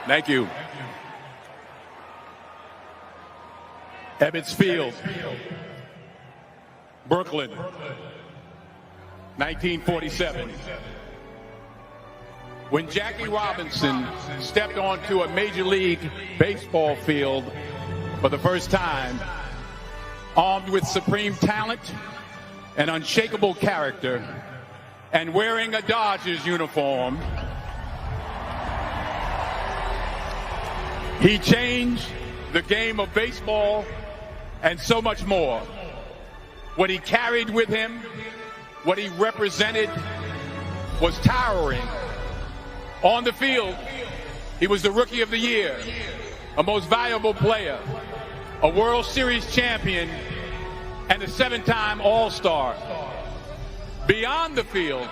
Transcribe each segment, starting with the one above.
Thank you. Ebbets Field, Brooklyn, 1947. When Jackie Robinson stepped onto a Major League Baseball field for the first time, armed with supreme talent and unshakable character, and wearing a Dodgers uniform, he changed the game of baseball and so much more. What he carried with him, what he represented, was towering. On the field, he was the Rookie of the Year, a most valuable player, a World Series champion, and a 7-time All-Star. Beyond the field,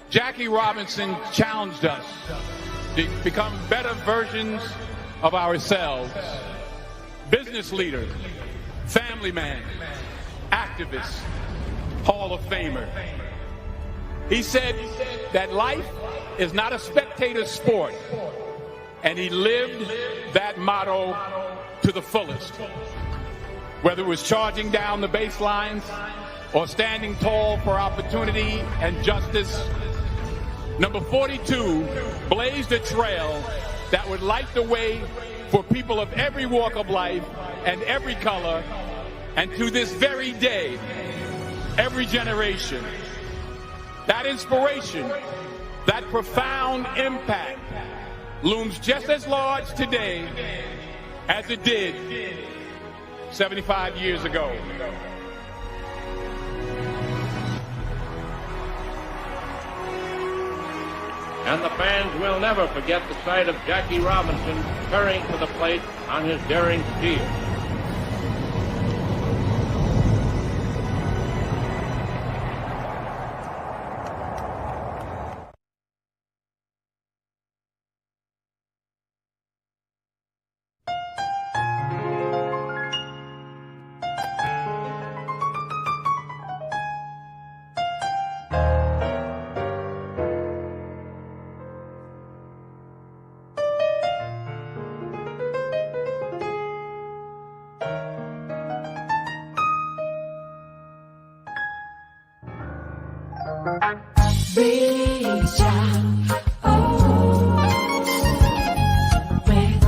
Jackie Robinson challenged us to become better versions of ourselves. Business leader, family man, activist, Hall of Famer. He said that life is not a spectator sport, and he lived that motto to the fullest. Whether it was charging down the baselines or standing tall for opportunity and justice, number 42 blazed a trail that would light the way for people of every walk of life and every color, and to this very day, every generation. That inspiration, that profound impact looms just as large today as it did 75 years ago. And the fans will never forget the sight of Jackie Robinson hurrying to the plate on his daring steal. Reach out, oh, wait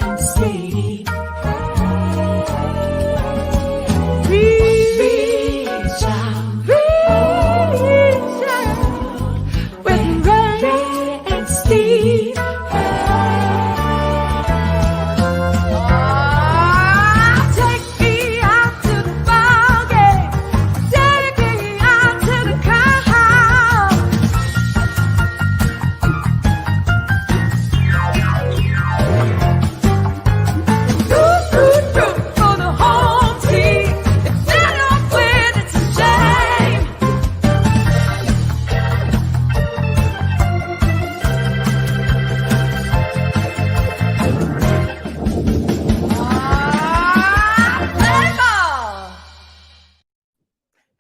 and see. Reach out, with Ray and Steve. Take me out to the ball game. Take me out to the car.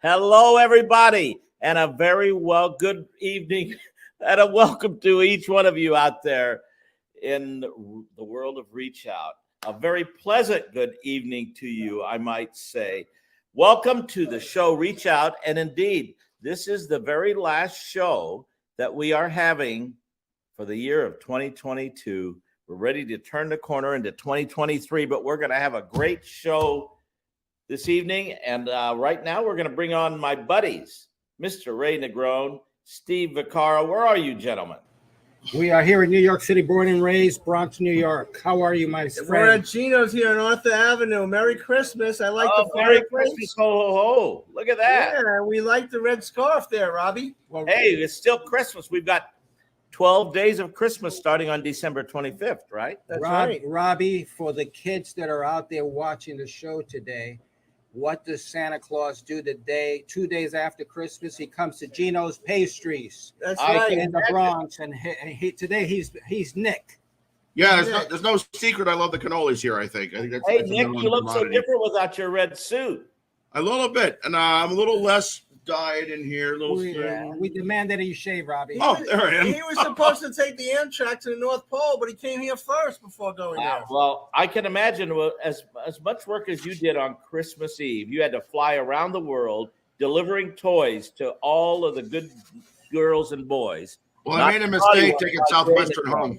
Hello, everybody, and a very good evening and a welcome to each one of you out there in the world of Reach Out. A very pleasant good evening to you, I might say. Welcome to the show Reach Out, and indeed, this is the very last show that we are having for the year of 2022. We're ready to turn the corner into 2023, but we're going to have a great show this evening, and right now we're going to bring on my buddies, Mr. Ray Negron, Steve Vaccaro. Where are you, gentlemen? We are here in New York City, born and raised, Bronx, New York. How are you, my friend? We're at Gino's here on Arthur Avenue. Merry Christmas. I like the Merry fireplace. Christmas. Ho, ho, ho. Look at that. Yeah, we like the red scarf there, Robby. Well, Hey, it's still Christmas. We've got 12 days of Christmas starting on December 25th, right? That's right. Robbie, for the kids that are out there watching the show today, what does Santa Claus do the day, 2 days after Christmas? He comes to Gino's Pastries. That's I right. In the Bronx, and today he's Nick. Yeah, there's no secret. I love the cannolis here. I think that's. Hey, that's a Nick, known you look so commodity. different without your red suit. A little bit, and I'm a little less dyed in here, little thing. We demanded that you shave, Robbie. Oh, there I am. He was supposed to take the Amtrak to the North Pole, but he came here first before going there. Well, I can imagine as much work as you did on Christmas Eve, you had to fly around the world delivering toys to all of the good girls and boys. Well, I made a mistake taking Southwestern home.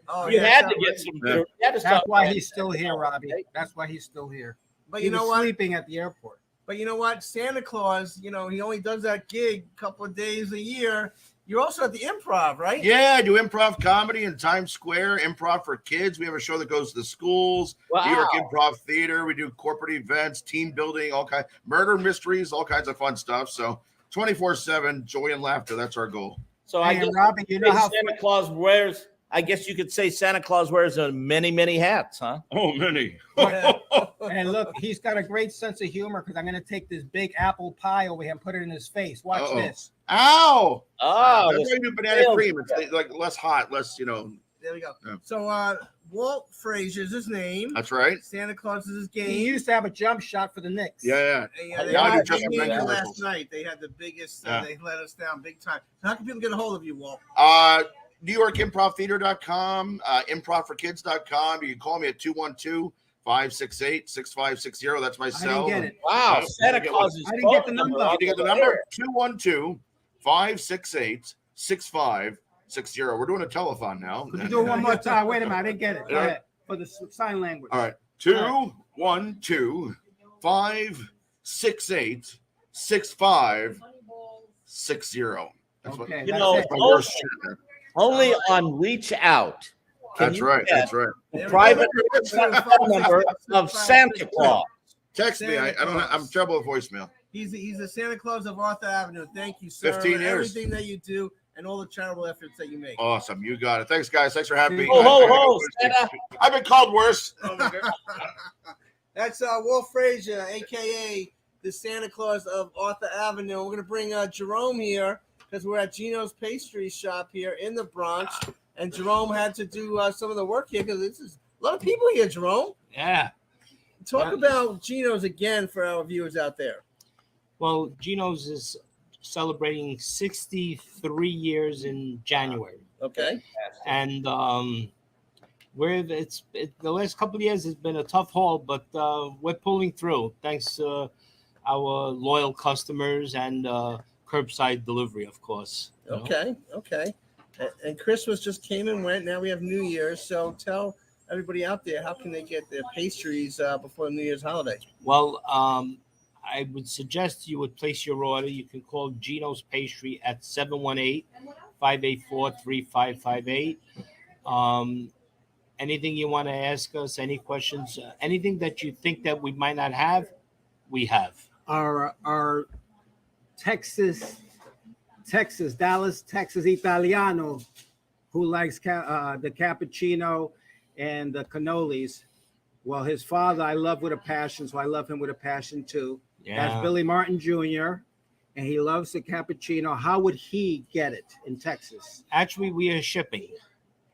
Oh, You yeah, had to that get was- some. Yeah. You had to That's stop why by- he's still here, Robbie. That's why he's still here. But He you know was what? sleeping at the airport. But you know what? Santa Claus, he only does that gig a couple of days a year. You're also at the Improv, right? Yeah, I do improv comedy in Times Square, improv for kids. We have a show that goes to the schools, New York Improv Theater. We do corporate events, team building, all kinds, murder mysteries, all kinds of fun stuff. So 24/7, joy and laughter. That's our goal. So I Hey, guess Robbie, you know how Santa Claus wears. I guess you could say Santa Claus wears many, many hats, huh? Oh, many. and look, he's got a great sense of humor because I'm going to take this big apple pie over here and put it in his face. Watch Uh-oh. this. Ow! Oh, That's why you do banana cream. It's like less hot, less, There we go. Yeah. So Walt Frazier's his name. That's right. Santa Claus is his He game. used to have a jump shot for the Knicks. Yeah. They Yeah, I do had just a big game mention last commercials. night. They had the biggest. Yeah. They let us down big time. So how can people get a hold of you, Walt? New York ImprovTheater.com, improvforkids.com. You can call me at 212-568-6560. That's my I cell. didn't get it. Wow, Yeah. Santa Claus's I didn't get the phone number. Did you get the number? 212-568-6560. We're doing a telethon now. Could you do it one more time? Wait a minute. I didn't get it. Go Yeah. ahead. For the sign language. All right. 212-568-6560. That's what. Okay. You that's know, it. My worst shit, man. Only on Reach Out. can That's you right. get That's right. the private phone number of Santa Claus. Text me. I don't. I'm terrible at voicemail. He's the Santa Claus of Arthur Avenue. Thank you, sir. 15 for years. Everything that you do and all the charitable efforts that you make. Awesome. You got it. Thanks, guys. Thanks for having me. Ho, ho, ho, Santa. I've been called worse. That's Walt Frazier, aka the Santa Claus of Arthur Avenue. We're gonna bring Jerome here because we're at Gino's Pastry Shop here in the Bronx, and Jerome had to do some of the work here because this is a lot of people here. Jerome, Yeah. talk about Gino's again for our viewers out there. Well, Gino's is celebrating 63 years in January, Okay. and the last couple of years has been a tough haul, but we're pulling through thanks to our loyal customers and curbside delivery, of course. you know. Okay. And Christmas just came and went. Now we have New Year's. So tell everybody out there, how can they get their pastries before the New Year's holiday? Well, I would suggest you would place your order. You can call Gino's Pastry at 718-584-3558. Anything you want to ask us, any questions, anything that you think that we might not have, we have. Our Dallas, Texas Italiano, who likes the cappuccino and the cannolis. Well, his father, I love with a passion, so I love him with a passion too. That's Billy Martin Jr., and he loves the cappuccino. How would he get it in Texas? Actually, we are shipping.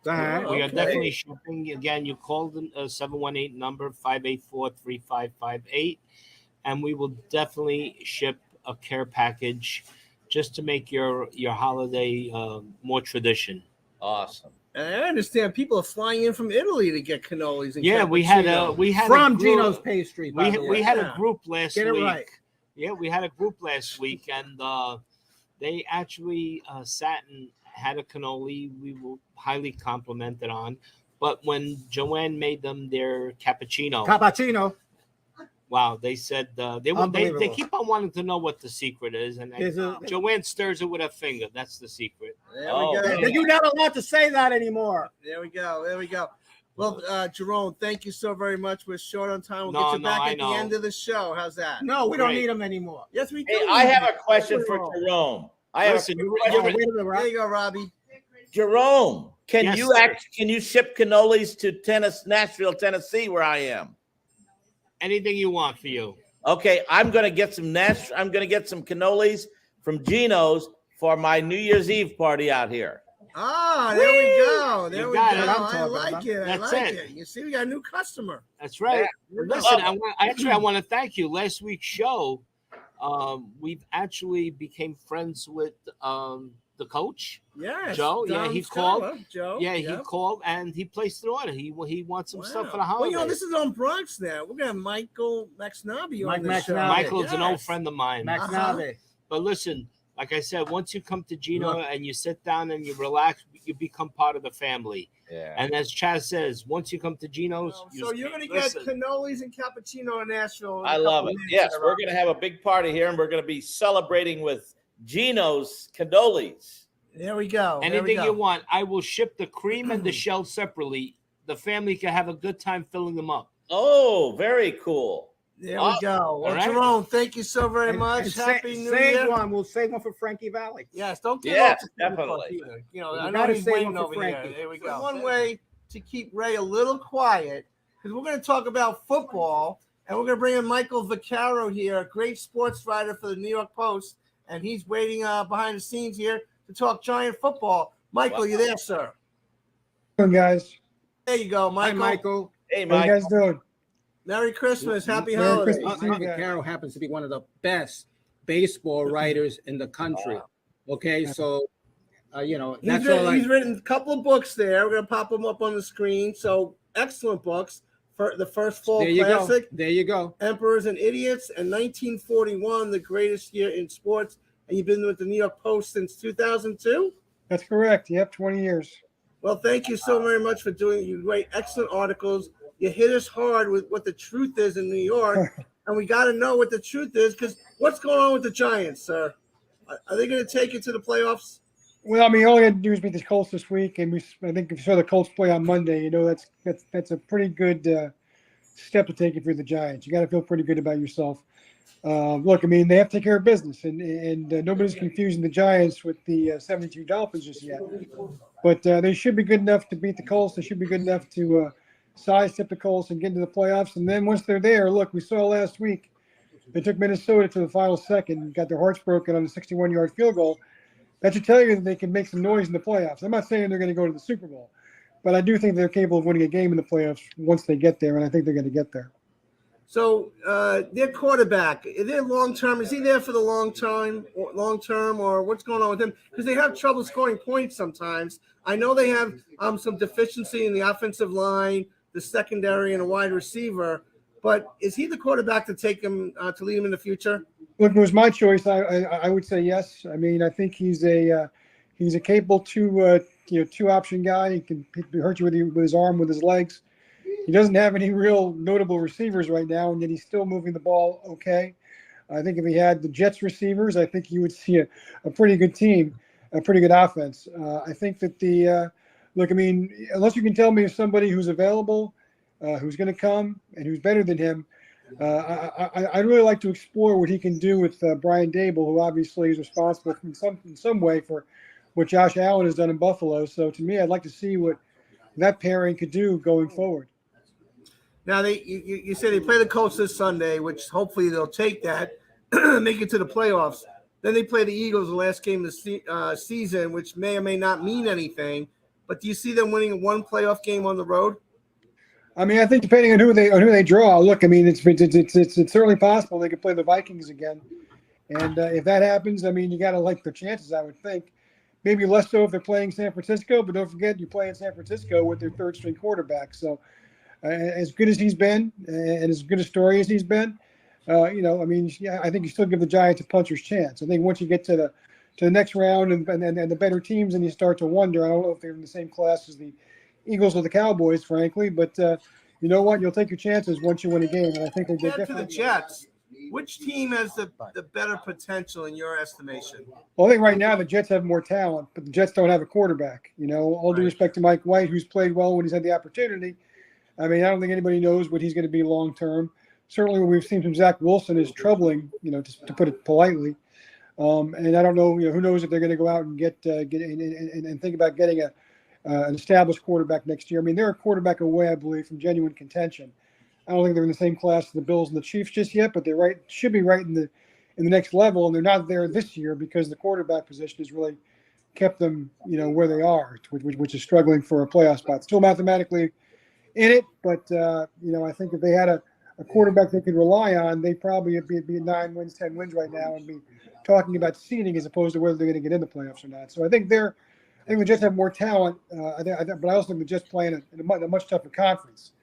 Go ahead. We are definitely shipping. Again, you call the 718 number 584-3558, and we will definitely ship a care package just to make your holiday more tradition. Awesome. And I understand people are flying in from Italy to get cannolis. And Yeah, we had a From group- Gino's Pastry. by the way. we had a Yeah. group last Get it week. right. Yeah, we had a group last week, and they actually sat and had a cannoli. We were highly complimented on. But when Joanne made them their cappuccino, wow, they said they Unbelievable. keep on wanting to know what the secret is, and Joanne stirs it with her finger. That's the secret. There Oh, we go. You're not allowed to say that anymore. There we go. Well, Jerome, thank you so very much. We're short on time. We'll No, get you no, back I at know. the end of the show. How's that? No, we don't Great. need them anymore. Yes, we do. Hey, I have a question for Jerome. Listen, Oh, wait a minute, There right? you go, Robbie. Jerome, can Yes, you sir. can you ship cannolis to Nashville, Tennessee, where I am? anything you want for you. Okay, I'm gonna get some cannolis from Gino's for my New Year's Eve party out here. Ah, there we go. There You we got go. it. I like it. I That's like it. it. You see, we got a new customer. That's right. Yeah. Listen, I want to thank you. Last week's show, we've actually became friends with the coach. Yes, Joe. Yeah, Dom he Scala, called. Joe. Yeah, he called and he placed an order. He wants some stuff for the Well, holidays. this is on Bronxnet. We're gonna have Michael Knobbe on the show. Michael's an old friend of mine. Knobbe. But listen, like I said, once you come to Gino and you sit down and you relax, you become part of the family. Yeah. And as Chaz says, once you come to Gino's, So you're gonna get cannolis and cappuccino in Nashville. I love it. Yes, we're going to have a big party here, and we're going to be celebrating with Gino's cannolis. There we go. Anything you want, I will ship the cream and the shell separately. The family can have a good time filling them up. Oh, very cool. There we go. Well, Jerome, thank you so very much. Happy New Year. We'll save one for Frankie Valley. Yes, don't get Yes, off the definitely. You know, You I know gotta he's save waiting one for over here. Frankie. There we go. One way to keep Ray a little quiet, because we're going to talk about football, and we're going to bring in Michael Vaccaro here, a great sports writer for the New York Post, and he's waiting behind the scenes here to talk Giant football. Michael, you there, sir? Guys. There you go, Michael. Hi, Michael. Hey, How you guys doing? Merry Christmas. Happy Merry holidays. Christmas to you guys. Vaccaro happens to be one of the best baseball writers in the country. Okay, so that's He's written a couple of books there. We're gonna pop them up on the screen. So excellent books. For the first fall classic. There you go. Emperors and Idiots, and 1941, the greatest year in sports. And you've been with the New York Post since 2002. That's correct. Yep, 20 years. Well, thank you so very much for doing. You write excellent articles. You hit us hard with what the truth is in New York, and we got to know what the truth is, because what's going on with the Giants, sir? Are they going to take it to the playoffs? Well, I mean, all you had to do is beat the Colts this week, and I think if you saw the Colts play on Monday, that's a pretty good step to take it for the Giants. You got to feel pretty good about yourself. Look, I mean, they have to take care of business, and nobody's confusing the Giants with the 72 Dolphins just yet. But they should be good enough to beat the Colts. They should be good enough to sidestep the Colts and get into the playoffs. And then once they're there, look, we saw last week they took Minnesota to the final second and got their hearts broken on a 61-yard field goal. That should tell you that they can make some noise in the playoffs. I'm not saying they're going to go to the Super Bowl, but I do think they're capable of winning a game in the playoffs once they get there, and I think they're going to get there. So their quarterback, is there long term? Is he there for the long term, or what's going on with him? Because they have trouble scoring points sometimes. I know they have some deficiency in the offensive line, the secondary, and a wide receiver. But is he the quarterback to take him to lead him in the future? Look, if it was my choice, I would say yes. I mean, I think he's a capable two option guy. He can hurt you with his arm, with his legs. He doesn't have any real notable receivers right now, and yet he's still moving the ball okay. I think if he had the Jets receivers, I think you would see a pretty good team, a pretty good offense. I think that look, I mean, unless you can tell me of somebody who's available, who's going to come, and who's better than him, I'd really like to explore what he can do with Brian Dable, who obviously is responsible in some way for what Josh Allen has done in Buffalo. So to me, I'd like to see what that pairing could do going forward. Now, you say they play the Colts this Sunday, which hopefully they'll take that, make it to the playoffs. Then they play the Eagles the last game of the season, which may or may not mean anything. But do you see them winning one playoff game on the road? I mean, I think depending on who they draw. Look, I mean, it's certainly possible they could play the Vikings again, and if that happens, I mean, you got to like their chances. I would think maybe less so if they're playing San Francisco, but don't forget you're playing San Francisco with their third string quarterback. So as good as he's been, and as good a story as he's been, I mean, I think you still give the Giants a puncher's chance. I think once you get to the next round and the better teams, and you start to wonder. I don't know if they're in the same class as the Eagles or the Cowboys, frankly, but you know what? You'll take your chances once you win a game, and I think they get to the Jets. Which team has the better potential in your estimation? Well, I think right now the Jets have more talent, but the Jets don't have a quarterback. All due respect to Mike White, who's played well when he's had the opportunity. I mean, I don't think anybody knows what he's going to be long term. Certainly, what we've seen from Zach Wilson is troubling, to put it politely. And I don't know, who knows if they're going to go out and get and think about getting an established quarterback next year. I mean, they're a quarterback away, I believe, from genuine contention. I don't think they're in the same class as the Bills and the Chiefs just yet, but they're should be right in the next level, and they're not there this year because the quarterback position has really kept them, where they are, which is struggling for a playoff spot. Still mathematically in it, but I think if they had a a quarterback they could rely on, they probably be 9 wins, 10 wins right now, and be talking about seeding as opposed to whether they're going to get in the playoffs or not. So I think the Jets have more talent, but I also think the Jets play in a much tougher conference.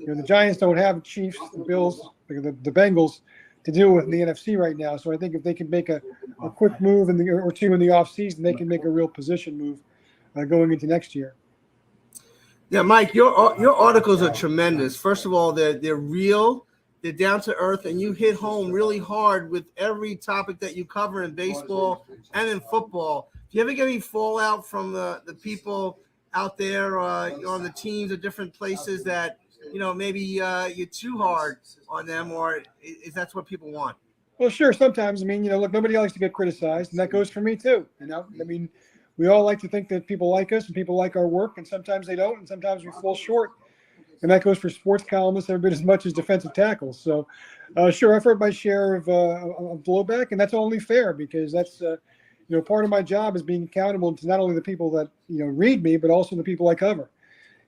The Giants don't have Chiefs, the Bills, the Bengals to deal with in the NFC right now. So I think if they can make a quick move or two in the offseason, they can make a real position move going into next year. Yeah, Mike, your articles are tremendous. First of all, they're real, they're down to earth, and you hit home really hard with every topic that you cover in baseball and in football. Do you ever get any fallout from the people out there on the teams at different places that maybe you're too hard on them, or is that what people want? Well, sure. Sometimes, look, nobody likes to get criticized, and that goes for me too. We all like to think that people like us and people like our work, and sometimes they don't, and sometimes we fall short. And that goes for sports columnists every bit as much as defensive tackles. So, sure, I've heard my share of blowback, and that's only fair because that's, part of my job is being accountable to not only the people that, read me, but also the people I cover.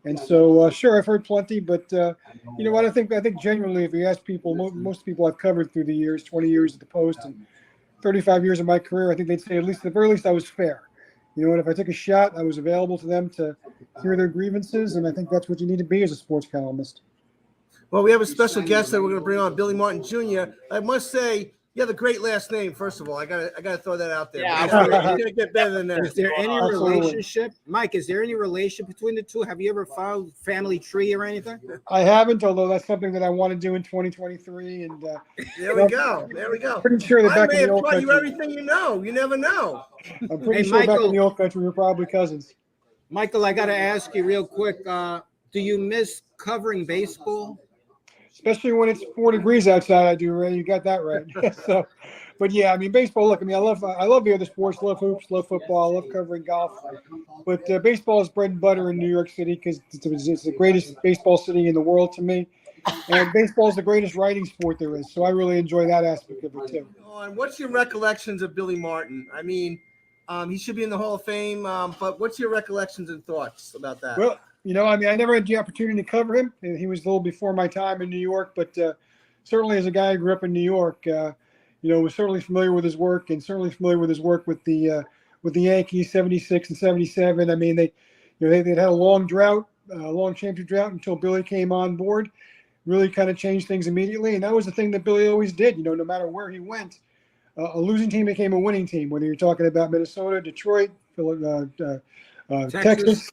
And so, sure, I've heard plenty, but you know what? I think genuinely, if you ask people, most people I've covered through the years, 20 years at the Post and 35 years of my career, I think they'd say at the very least I was fair. If I took a shot, I was available to them to hear their grievances, and I think that's what you need to be as a sports columnist. Well, we have a special guest that we're going to bring on, Billy Martin Jr. I must say, you have a great last name. First of all, I gotta throw that out there. Yeah, you can't get better than that. Is there any relationship, Mike? Is there any relationship between the two? Have you ever found family tree or anything? I haven't, although that's something that I want to do in 2023. And there we go. Pretty sure that back in the old country, you everything you know. You never know. I'm pretty sure Michael, back in the old country, we're probably cousins. Michael, I got to ask you real quick. Do you miss covering baseball? Especially when it's 4 degrees outside, I do, Ray. You got that right. So, but yeah, baseball. Look, I love the other sports. Love hoops, love football, love covering golf. But baseball is bread and butter in New York City because it's the greatest baseball city in the world to me. And baseball is the greatest writing sport there is. So I really enjoy that aspect of it too. And what's your recollections of Billy Martin? He should be in the Hall of Fame. But what's your recollections and thoughts about that? Well, I never had the opportunity to cover him. He was a little before my time in New York, but certainly as a guy who grew up in New York, was certainly familiar with his work and certainly familiar with his work with the Yankees, 76 and 77. They'd had a long championship drought until Billy came on board, really kind of changed things immediately. And that was the thing that Billy always did. No matter where he went, a losing team became a winning team, whether you're talking about Minnesota, Detroit, Texas.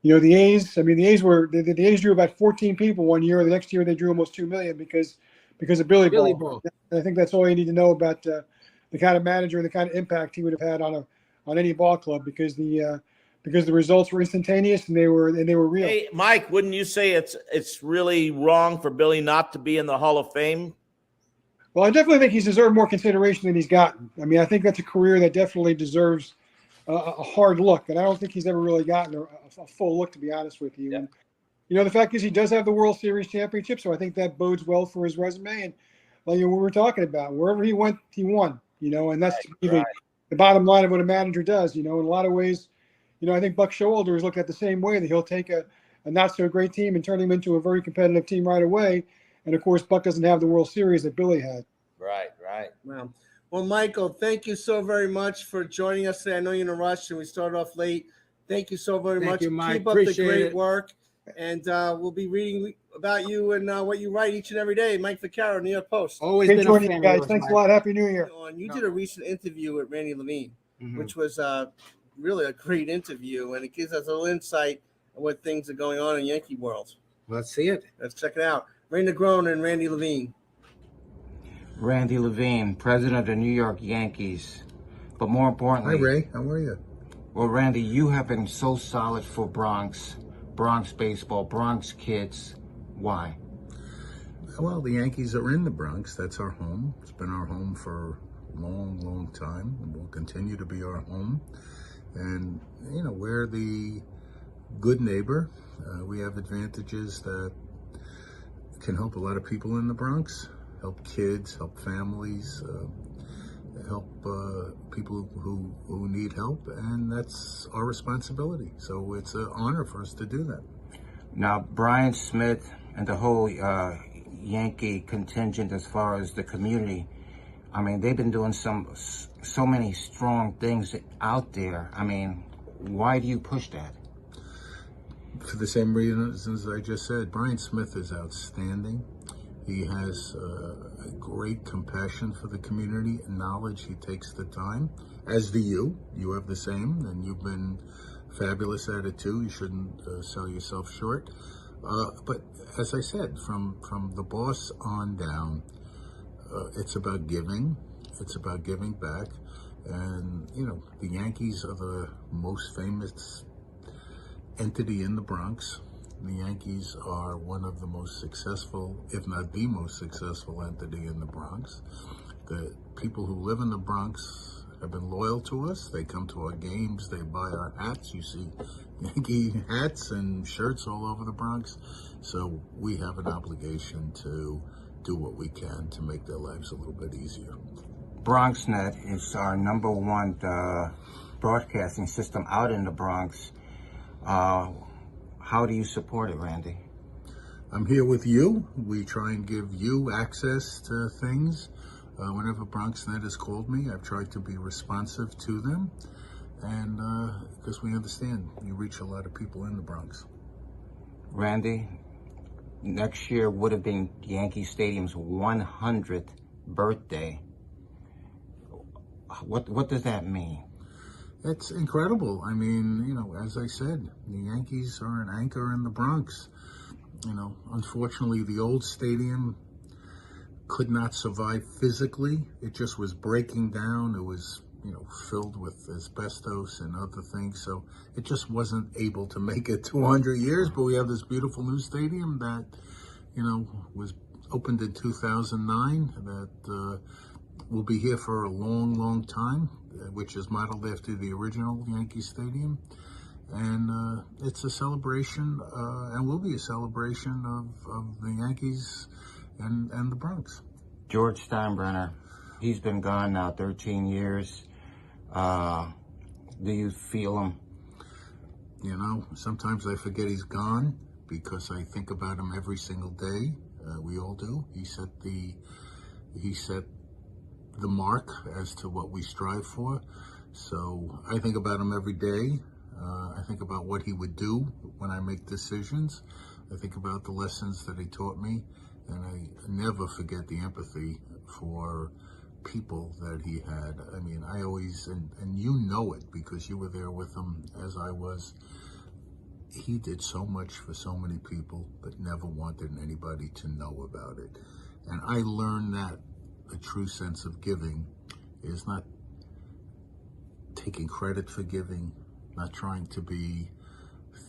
The A's. The A's drew about 14 people one year. The next year they drew almost 2 million because of Billy Ball. I think that's all you need to know about the kind of manager and the kind of impact he would have had on any ball club because the results were instantaneous and they were real. Hey, Mike, wouldn't you say it's really wrong for Billy not to be in the Hall of Fame? Well, I definitely think he's deserved more consideration than he's gotten. I think that's a career that definitely deserves a hard look, and I don't think he's ever really gotten a full look, to be honest with you. Yeah. And the fact is he does have the World Series championship, so I think that bodes well for his resume. And what we're talking about, wherever he went, he won. And that's the bottom line of what a manager does. In a lot of ways, I think Buck Showalter is looked at the same way, that he'll take a not so great team and turn him into a very competitive team right away. And of course, Buck doesn't have the World Series that Billy had. Right. Well, Michael, thank you so very much for joining us today. I know you're in a rush and we started off late. Thank you so very much. You, Mike. Keep up the great work. And we'll be reading about you and what you write each and every day. Mike Vaccaro, New York Post. Always been a fan, guys. Thanks a lot. Happy New Year. You did a recent interview with Randy Levine, which was really a great interview, and it gives us a little insight on what things are going on in Yankee world. Let's see it. Let's check it out. Ray Negron and Randy Levine. Randy Levine, president of the New York Yankees. But more importantly... Hi, Ray. How are you? Well, Randy, you have been so solid for Bronx baseball, Bronx kids. Why? Well, the Yankees are in the Bronx. That's our home. It's been our home for a long, long time. It will continue to be our home. And, we're the good neighbor. We have advantages that can help a lot of people in the Bronx. Help kids, help families, help people who need help, and that's our responsibility. So it's an honor for us to do that. Now, Brian Smith and the whole Yankee contingent as far as the community. I mean, they've been doing so many strong things out there. I mean, why do you push that? For the same reasons I just said. Brian Smith is outstanding. He has a great compassion for the community and knowledge. He takes the time, as do you. You have the same, and you've been fabulous at it too. You shouldn't sell yourself short. But as I said, from the boss on down, it's about giving. It's about giving back. And, you know, the Yankees are the most famous entity in the Bronx. The Yankees are one of the most successful, if not the most successful entity in the Bronx. The people who live in the Bronx have been loyal to us. They come to our games. They buy our hats. You see Yankee hats and shirts all over the Bronx. So we have an obligation to do what we can to make their lives a little bit easier. Bronxnet is our #1 broadcasting system out in the Bronx. How do you support it, Randy? I'm here with you. We try and give you access to things. Whenever Bronxnet has called me, I've tried to be responsive to them. And because we understand you reach a lot of people in the Bronx. Randy, next year would have been Yankee Stadium's 100th birthday. What does that mean? It's incredible. I mean, you know, as I said, the Yankees are an anchor in the Bronx. You know, unfortunately, the old stadium could not survive physically. It just was breaking down. It was, you know, filled with asbestos and other things. So it just wasn't able to make it 200 years. But we have this beautiful new stadium that, you know, was opened in 2009 that will be here for a long, long time, which is modeled after the original Yankee Stadium. And it's a celebration, and will be a celebration of the Yankees and the Bronx. George Steinbrenner, he's been gone now 13 years. Do you feel him? You know, sometimes I forget he's gone because I think about him every single day. We all do. He set the mark as to what we strive for. So I think about him every day. I think about what he would do when I make decisions. I think about the lessons that he taught me, and I never forget the empathy for people that he had. I mean, I always, and you know it because you were there with him as I was. He did so much for so many people, but never wanted anybody to know about it. And I learned that a true sense of giving is not taking credit for giving, not trying to be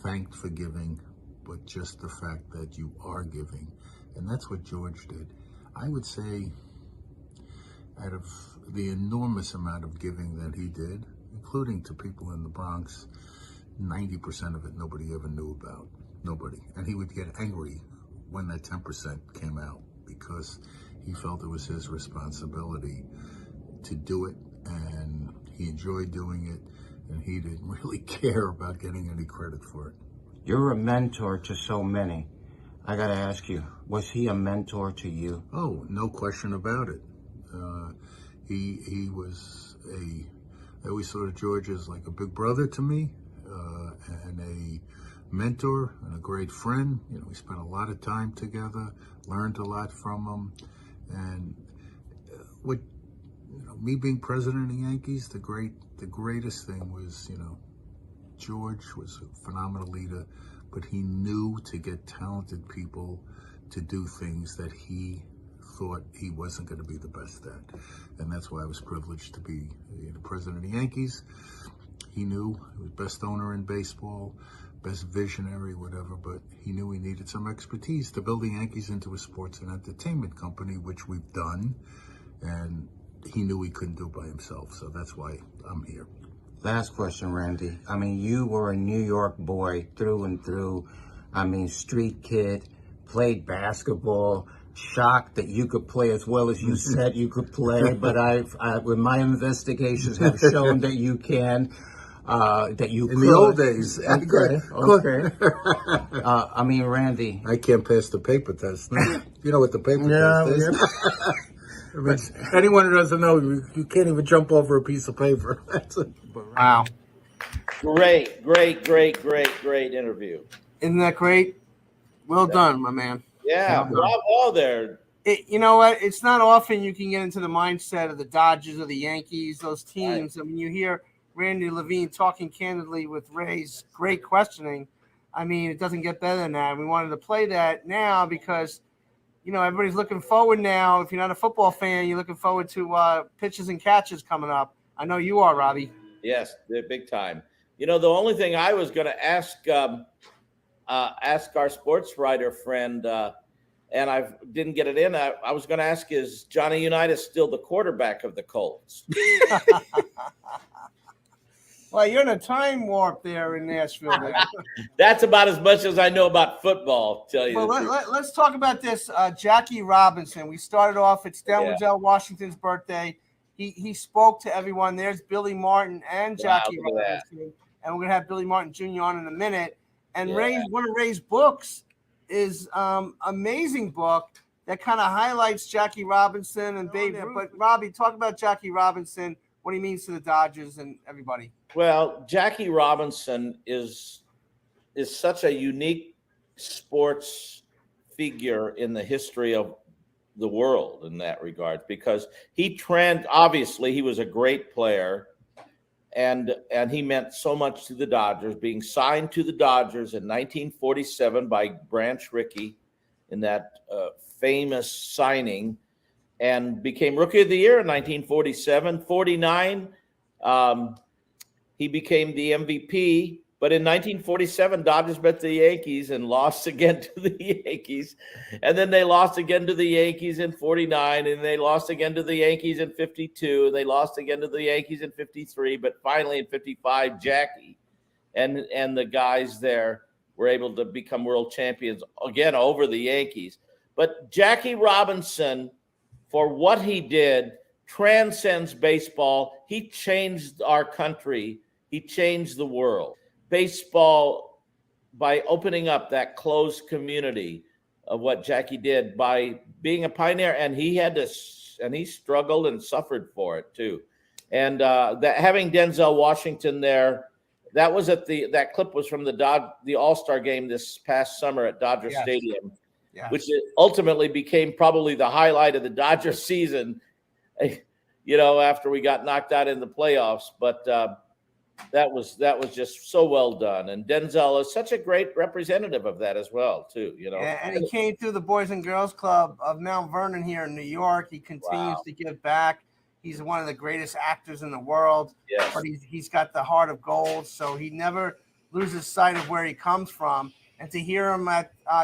thanked for giving, but just the fact that you are giving. And that's what George did. I would say out of the enormous amount of giving that he did, including to people in the Bronx, 90% of it nobody ever knew about. Nobody. And he would get angry when that 10% came out because he felt it was his responsibility to do it, and he enjoyed doing it, and he didn't really care about getting any credit for it. You're a mentor to so many. I gotta ask you, was he a mentor to you? Oh, no question about it. He was I always thought of George as like a big brother to me, and a mentor and a great friend. You know, we spent a lot of time together, learned a lot from him. And what, you know, me being president of the Yankees, the greatest thing was, you know, George was a phenomenal leader, but he knew to get talented people to do things that he thought he wasn't going to be the best at. And that's why I was privileged to be the president of the Yankees. He knew he was best owner in baseball, best visionary, whatever, but he knew he needed some expertise to build the Yankees into a sports and entertainment company, which we've done, and he knew he couldn't do it by himself, so that's why I'm here. Last question, Randy. I mean, you were a New York boy through and through. I mean, street kid, played basketball, shocked that you could play as well as you said you could play, but with my investigations have shown that you can. That you in the old days. Okay. I mean, Randy, I can't pass the paper test. You know what the paper Yeah, is. I mean, anyone who doesn't know, you can't even jump over a piece of paper. Wow. Great interview. Isn't that great? Well done, my man. Yeah, bravo there. You know what? It's not often you can get into the mindset of the Dodgers or the Yankees, those teams. Right. I mean, you hear Randy Levine talking candidly with Ray's great questioning. I mean, it doesn't get better than that. We wanted to play that now because, you know, everybody's looking forward now. If you're not a football fan, you're looking forward to pitches and catches coming up. I know you are, Robby. Yes, they're big time. You know, the only thing I was going to ask our sports writer friend, and I didn't get it in. I was going to ask, is Johnny Unitas still the quarterback of the Colts? Well, you're in a time warp there in Nashville. That's about as much as I know about football, tell you. Well, let's talk about this. Jackie Robinson. We started off. It's Denzel Washington's birthday. He spoke to everyone. There's Billy Martin and Jackie Robinson. And we're going to have Billy Martin Jr. on in a minute. And one of Ray's books is amazing book that kind of highlights Jackie Robinson and Babe Ruth. But Robby, talk about Jackie Robinson, what he means to the Dodgers and everybody. Well, Jackie Robinson is such a unique sports figure in the history of the world in that regard, because obviously he was a great player. And he meant so much to the Dodgers, being signed to the Dodgers in 1947 by Branch Rickey in that famous signing, and became Rookie of the Year in 1947. 49, he became the MVP. But in 1947, Dodgers met the Yankees and lost again to the Yankees. And then they lost again to the Yankees in 49, and they lost again to the Yankees in 52, and they lost again to the Yankees in 53. But finally in 55, Jackie and the guys there were able to become world champions again over the Yankees. But Jackie Robinson, for what he did, transcends baseball. He changed our country. He changed the world. Baseball, by opening up that closed community of what Jackie did by being a pioneer, and he struggled and suffered for it too. And that having Denzel Washington there, that clip was from the All-Star game this past summer at Dodger Stadium, which ultimately became probably the highlight of the Dodger season, you know, after we got knocked out in the playoffs. But that was just so well done, and Denzel is such a great representative of that as well, too. You know, and he came through the Boys and Girls Club of Mount Vernon here in New York. He continues to give back. He's one of the greatest actors in the world. Yes. But he's got the heart of gold, so he never loses sight of where he comes from. And to hear him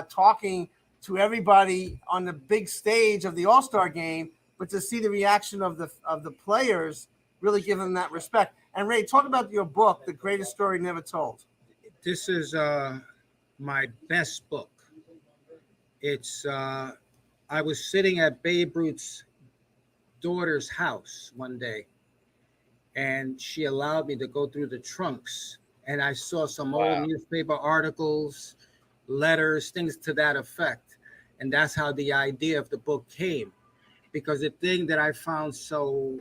talking to everybody on the big stage of the All-Star game, but to see the reaction of the players, really give him that respect. And Ray, talk about your book, The Greatest Story Never Told. This is my best book. It's I was sitting at Babe Ruth's daughter's house one day, and she allowed me to go through the trunks, and I saw some old newspaper articles, letters, things to that effect. And that's how the idea of the book came, because the thing that I found so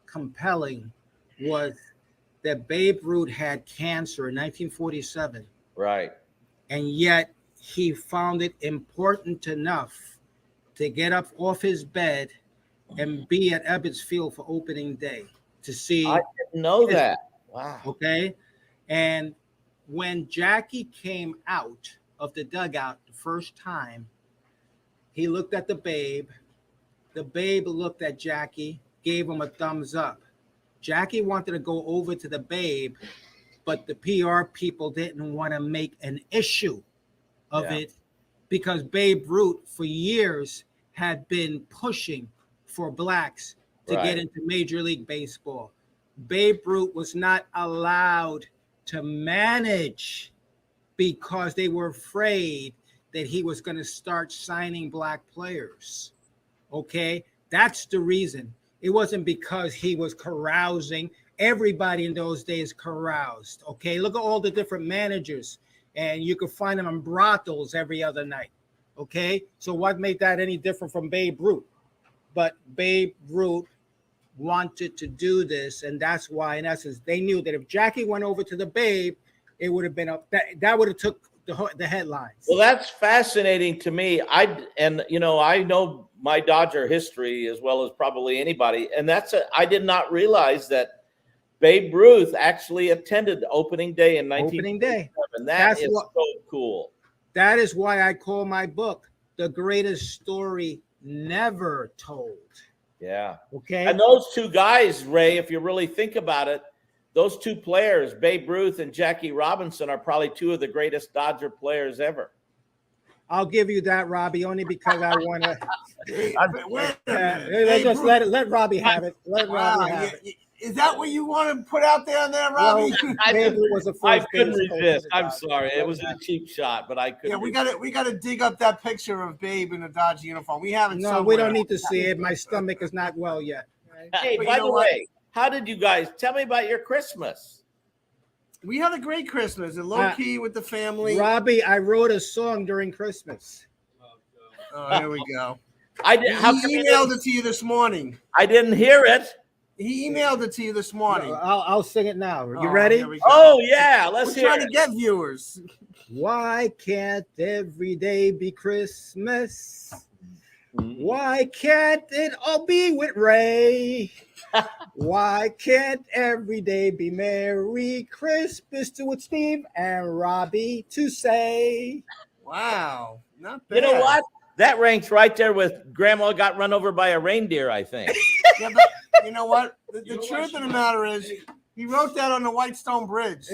compelling was that Babe Ruth had cancer in 1947. Right. And yet he found it important enough to get up off his bed and be at Ebbets Field for opening day to see. I didn't know that. Wow. Okay. And when Jackie came out of the dugout the first time, he looked at the Babe. The Babe looked at Jackie, gave him a thumbs up. Jackie wanted to go over to the Babe, but the PR people didn't want to make an issue of it, because Babe Ruth for years had been pushing for blacks to get into Major League Baseball. Babe Ruth was not allowed to manage because they were afraid that he was going to start signing black players. Okay, that's the reason. It wasn't because he was carousing. Everybody in those days caroused. Okay, look at all the different managers, and you could find them in brothels every other night. Okay, so what made that any different from Babe Ruth? But Babe Ruth wanted to do this, and that's why, in essence, they knew that if Jackie went over to the Babe, it would have been that would have took the headlines. Well, that's fascinating to me. I know my Dodger history as well as probably anybody, and I did not realize that Babe Ruth actually attended opening day in 1957. That is so cool. That is why I call my book The Greatest Story Never Told. Yeah. Okay. And those two guys, Ray, if you really think about it, those two players, Babe Ruth and Jackie Robinson, are probably two of the greatest Dodger players ever. I'll give you that, Robbie, only because I want to. Let Robbie have it. Let Robbie have it. Is that what you want to put out there, Robbie? I couldn't resist. I'm sorry, it was a cheap shot, but I couldn't. Yeah, we got to dig up that picture of Babe in a Dodger uniform. We haven't. No, we don't need to see it. My stomach is not well yet. Hey, by the way, how did you guys tell me about your Christmas? We had a great Christmas, and low key with the family. Robbie, I wrote a song during Christmas. Oh, here we go. I did. He emailed it to you this morning. I didn't hear it. He emailed it to you this morning. No, I'll sing it now. You ready? Oh yeah, let's hear it. We're trying to get viewers. Why can't every day be Christmas? Why can't it all be with Ray? Why can't every day be Merry Christmas to it, Steve and Robbie to say? Wow, not bad. You know what? That ranks right there with Grandma got run over by a reindeer, I think. Yeah, but you know what? The truth of the matter is, he wrote that on the Whitestone Bridge,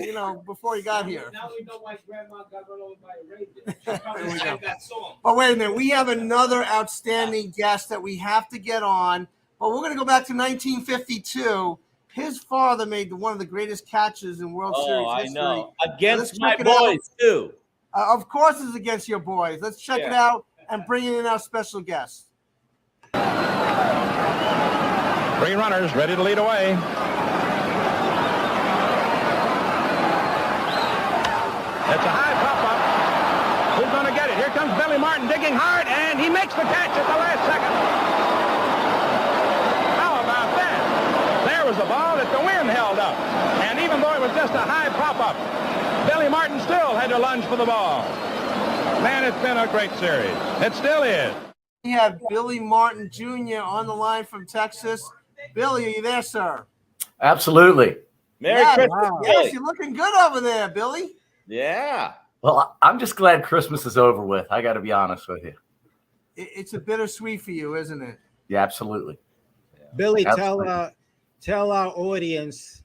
before he got here. Now we know why Grandma got run over by a reindeer. She probably sang that song. But wait a minute. We have another outstanding guest that we have to get on. But we're going to go back to 1952. His father made one of the greatest catches in World Series history. I know. Against my boys, too. Of course it's against your boys. Let's check it out and bring in our special guest. 3 runners ready to lead away. It's a high pop-up. Who's going to get it? Here comes Billy Martin digging hard, and he makes the catch at the last second. How about that? There was the ball that the wind held up. And even though it was just a high pop-up, Billy Martin still had to lunge for the ball. Man, it's been a great series. It still is. We have Billy Martin Jr. on the line from Texas. Billy, are you there, sir? Absolutely. Merry Christmas. Wow. Yes, you're looking good over there, Billy. Yeah. Well, I'm just glad Christmas is over with. I got to be honest with you. It's a bittersweet for you, isn't it? Yeah, absolutely. Billy, Absolutely. tell our audience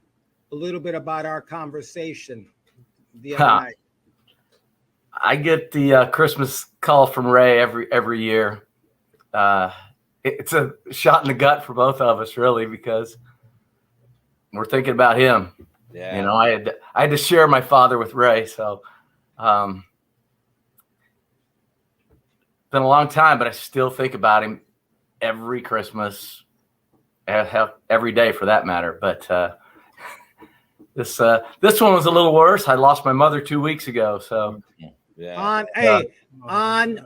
a little bit about our conversation the other night. I get the Christmas call from Ray every year. It's a shot in the gut for both of us, really, because we're thinking about him. Yeah. I had to share my father with Ray, so been a long time, but I still think about him every Christmas, every day for that matter. But this one was a little worse. I lost my mother 2 weeks ago, so on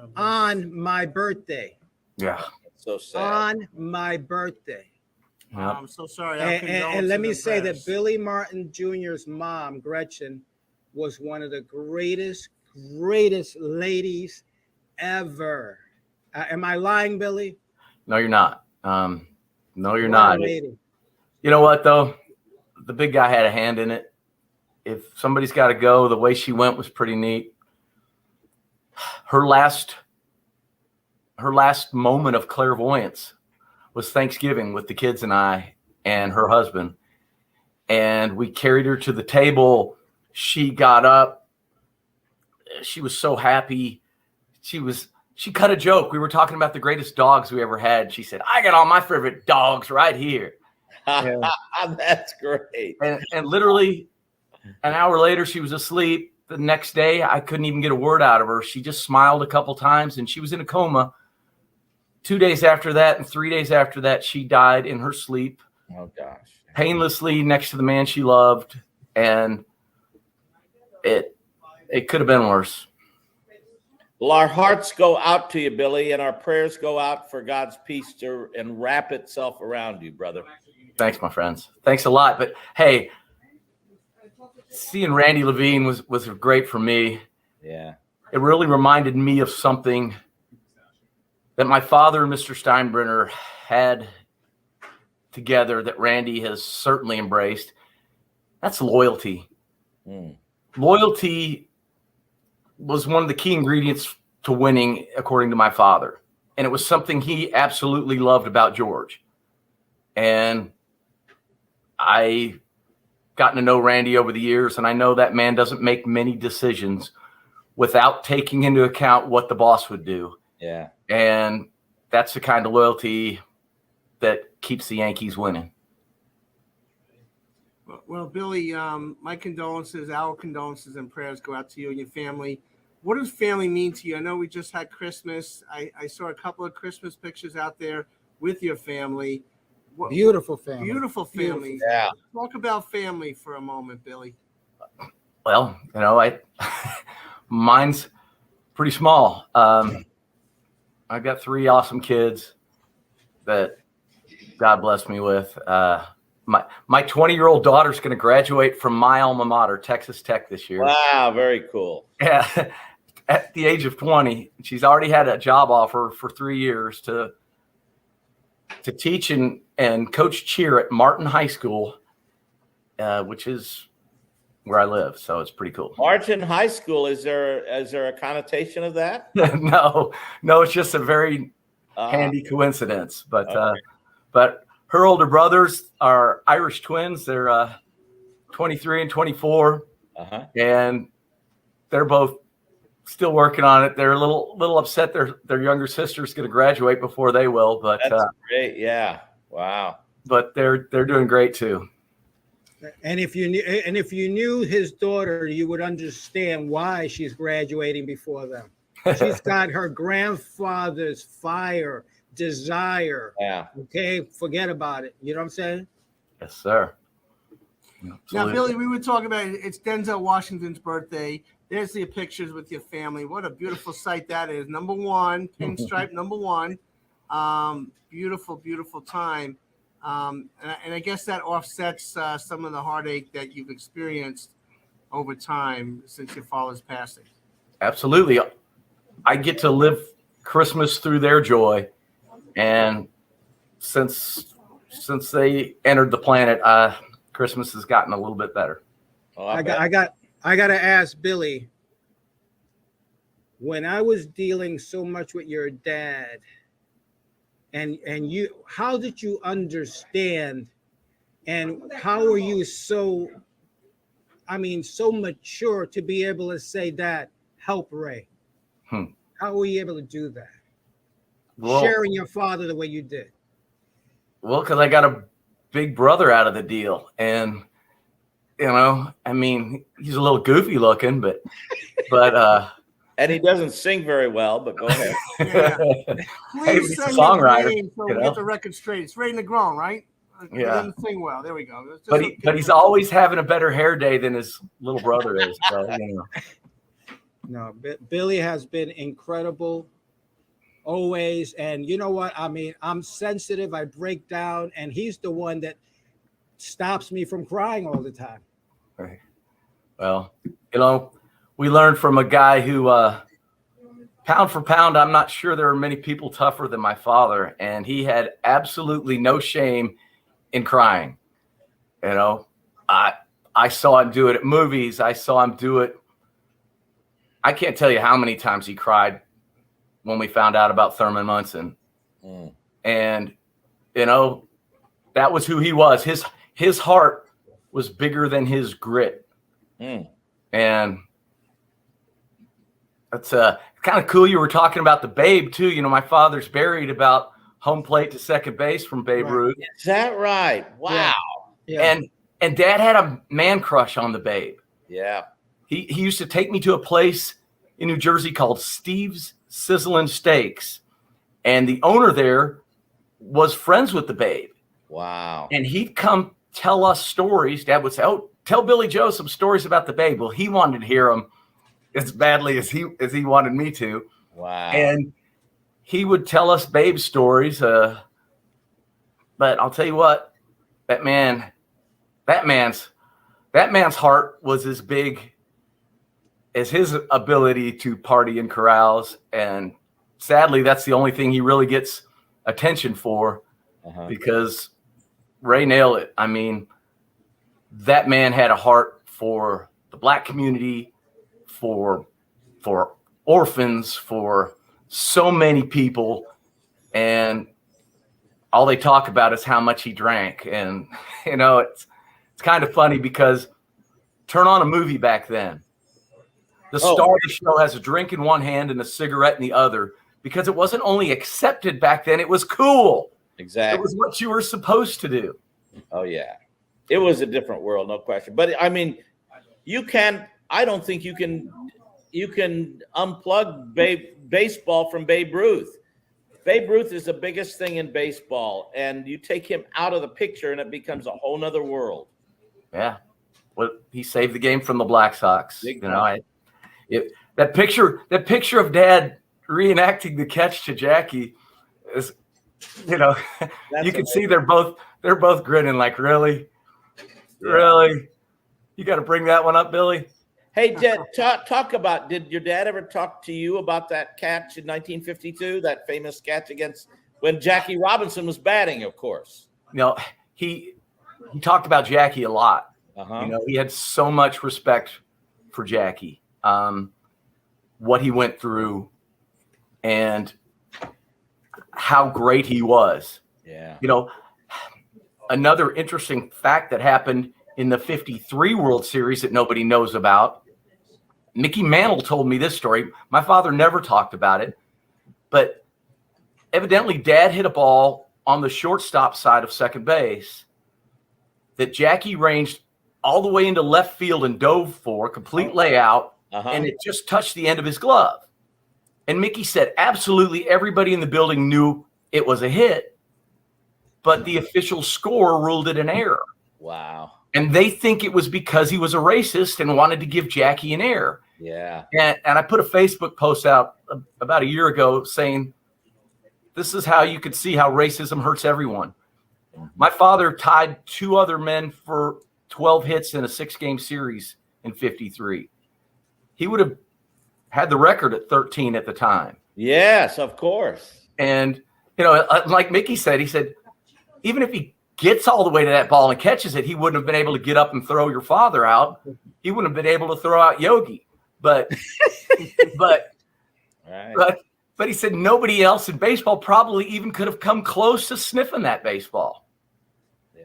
my birthday. Yeah. So sad. On my birthday. Yep. I'm so sorry. And let me say that Billy Martin Jr.'s mom, Gretchen, was one of the greatest ladies ever. Am I lying, Billy? No, you're not. No, you're not. Lady. You know what, though? The big guy had a hand in it. If somebody's got to go, the way she went was pretty neat. Her last moment of clairvoyance was Thanksgiving with the kids and I and her husband. And we carried her to the table. She got up. She was so happy. She cut a joke. We were talking about the greatest dogs we ever had. She said, I got all my favorite dogs right here. That's great. And literally an hour later, she was asleep. The next day, I couldn't even get a word out of her. She just smiled a couple times, and she was in a coma. 2 days after that and 3 days after that, she died in her sleep. Oh, gosh. Painlessly next to the man she loved. And it could have been worse. Well, our hearts go out to you, Billy, and our prayers go out for God's peace to wrap itself around you, brother. Thanks, my friends. Thanks a lot. But hey, seeing Randy Levine was great for me. Yeah. It really reminded me of something that my father and Mr. Steinbrenner had together that Randy has certainly embraced. That's loyalty. Loyalty was one of the key ingredients to winning, according to my father. And it was something he absolutely loved about George. And I gotten to know Randy over the years, and I know that man doesn't make many decisions without taking into account what the boss would do. Yeah. And that's the kind of loyalty that keeps the Yankees winning. Well, Billy, my condolences, our condolences and prayers go out to you and your family. What does family mean to you? I know we just had Christmas. I saw a couple of Christmas pictures out there with your family. Beautiful family. Beautiful family. Yeah. Talk about family for a moment, Billy. Well, you know, mine's pretty small. I've got 3 awesome kids that God blessed me with. My 20-year-old daughter's going to graduate from my alma mater, Texas Tech, this year. Wow, very cool. Yeah, at the age of 20, she's already had a job offer for 3 years to teach and coach cheer at Martin High School, which is where I live. So it's pretty cool. Martin High School, is there a connotation of that? No, it's just a very handy coincidence. But her older brothers are Irish twins. They're 23 and 24, and they're both still working on it. They're a little upset their younger sister's going to graduate before they will. But that's great. Yeah. Wow. But they're doing great too. And if you knew his daughter, you would understand why she's graduating before them. She's got her grandfather's fire, desire. Yeah. Okay, forget about it. You know what I'm saying? Yes, sir. Now, Billy, we were talking about it's Denzel Washington's birthday. There's the pictures with your family. What a beautiful sight that is. Number 1, pinstripe, number 1. Beautiful, beautiful time. And I guess that offsets some of the heartache that you've experienced over time since your father's passing. Absolutely. I get to live Christmas through their joy. And since they entered the planet, Christmas has gotten a little bit better. Oh, I got to ask Billy, when I was dealing so much with your dad, and you, how did you understand, and how were you so mature to be able to say that, help Ray? How were you able to do that? Well, sharing your father the way you did. Well, because I got a big brother out of the deal. And, you know, I mean, he's a little goofy looking, but and he doesn't sing very well, but go ahead. Please send songwriter, his name so we get the record straight. It's Ray Negron, right? He doesn't sing well. There we go. But he's always having a better hair day than his little brother is. So, you know. No, Billy has been incredible always. And you know what? I mean, I'm sensitive. I break down, and he's the one that stops me from crying all the time. Right. Well, you know, we learned from a guy who, pound for pound, I'm not sure there are many people tougher than my father. And he had absolutely no shame in crying. You know, I saw him do it at movies. I saw him do it. I can't tell you how many times he cried when we found out about Thurman Munson. And, you know, that was who he was. His heart was bigger than his grit. And that's kind of cool. You were talking about the Babe too. You know, my father's buried about home plate to second base from Babe Ruth. Is that right? Wow. Yeah. And Dad had a man crush on the Babe. Yeah. He used to take me to a place in New Jersey called Steve's Sizzlin' Steaks. And the owner there was friends with the Babe. Wow. And he'd come tell us stories. Dad would say, "Oh, tell Billy Joe some stories about the Babe." Well, he wanted to hear them. as badly as he wanted me to. Wow. And he would tell us babe stories. But I'll tell you what, that man's heart was as big as his ability to party in corrals. And sadly, that's the only thing he really gets attention for, because Ray nailed it. I mean, that man had a heart for the black community, for orphans, for so many people, and all they talk about is how much he drank. And you know, it's kind of funny because turn on a movie back then, the star of the show has a drink in one hand and a cigarette in the other, because it wasn't only accepted back then, it was cool. Exactly. It was what you were supposed to do. Oh yeah, it was a different world, no question. But I mean, I don't think you can unplug baseball from Babe Ruth. Babe Ruth is the biggest thing in baseball, and you take him out of the picture and it becomes a whole nother world. Yeah. Well, he saved the game from the Black Sox. You know, that picture of Dad reenacting the catch to Jackie is, you know, you can see they're both grinning like, really? Really? You got to bring that one up, Billy? Hey, Dad, talk about, did your dad ever talk to you about that catch in 1952, that famous catch against, when Jackie Robinson was batting, of course? You know, he talked about Jackie a lot. You know, he had so much respect for Jackie, what he went through, and how great he was. Yeah. You know, another interesting fact that happened in the 53 World Series that nobody knows about, Mickey Mantle told me this story. My father never talked about it, but evidently Dad hit a ball on the shortstop side of second base that Jackie ranged all the way into left field and dove for, complete layout, and it just touched the end of his glove. And Mickey said absolutely everybody in the building knew it was a hit, but the official score ruled it an error. Wow. And they think it was because he was a racist and wanted to give Jackie an error. Yeah. And I put a Facebook post out about a year ago saying, this is how you could see how racism hurts everyone. My father tied two other men for 12 hits in a 6-game series in 53. He would have had the record at 13 at the time. Yes, of course. And, you know, like Mickey said, he said, even if he gets all the way to that ball and catches it, he wouldn't have been able to get up and throw your father out. He wouldn't have been able to throw out Yogi. But he said nobody else in baseball probably even could have come close to sniffing that baseball. Yeah.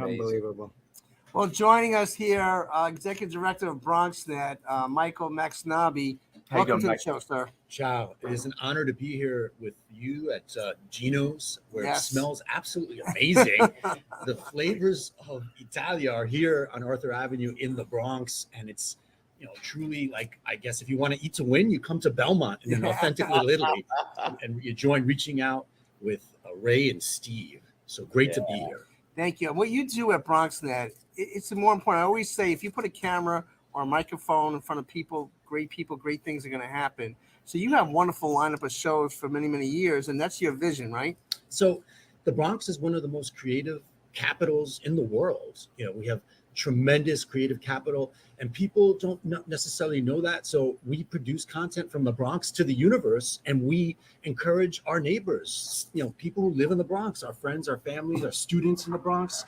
Unbelievable. Well, joining us here, Executive Director of Bronxnet, Michael Max Knobbe. Welcome to the show, sir. Ciao. It is an honor to be here with you at Gino's, where it smells absolutely amazing. The flavors of Italia are here on Arthur Avenue in the Bronx, and it's, you know, truly, like, I guess if you want to eat to win, you come to Belmont in an authentic Little Italy, and you join Reaching Out with Ray and Steve. So great to be here. Thank you. What you do at Bronxnet, it's more important. I always say, if you put a camera or a microphone in front of people, great things are going to happen. So you have a wonderful lineup of shows for many, many years, and that's your vision, right? So the Bronx is one of the most creative capitals in the world. You know, we have tremendous creative capital, and people don't necessarily know that. So we produce content from the Bronx to the universe, and we encourage our neighbors, you know, people who live in the Bronx, our friends, our families, our students in the Bronx.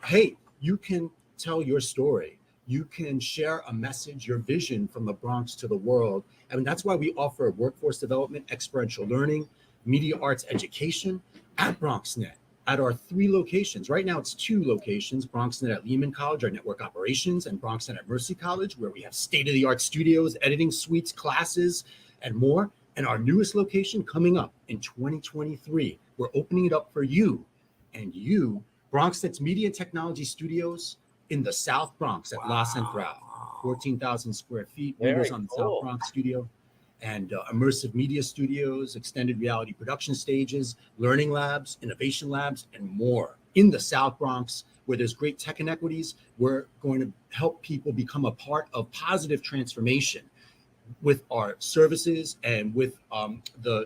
Hey, you can tell your story. You can share a message, your vision from the Bronx to the world. I mean, that's why we offer workforce development, experiential learning, media arts education at Bronxnet, at our 3 locations. Right now, it's 2 locations, Bronxnet at Lehman College, our network operations, and Bronxnet at Mercy College, where we have state-of-the-art studios, editing suites, classes, and more. And our newest location coming up in 2023, we're opening it up for you and you, Bronxnet's Media and Technology Studios in the South Bronx at La Central, 14,000 square feet. Windows on the South Bronx studio, and immersive media studios, extended reality production stages, learning labs, innovation labs, and more in the South Bronx, where there's great tech inequities. We're going to help people become a part of positive transformation. with our services and with the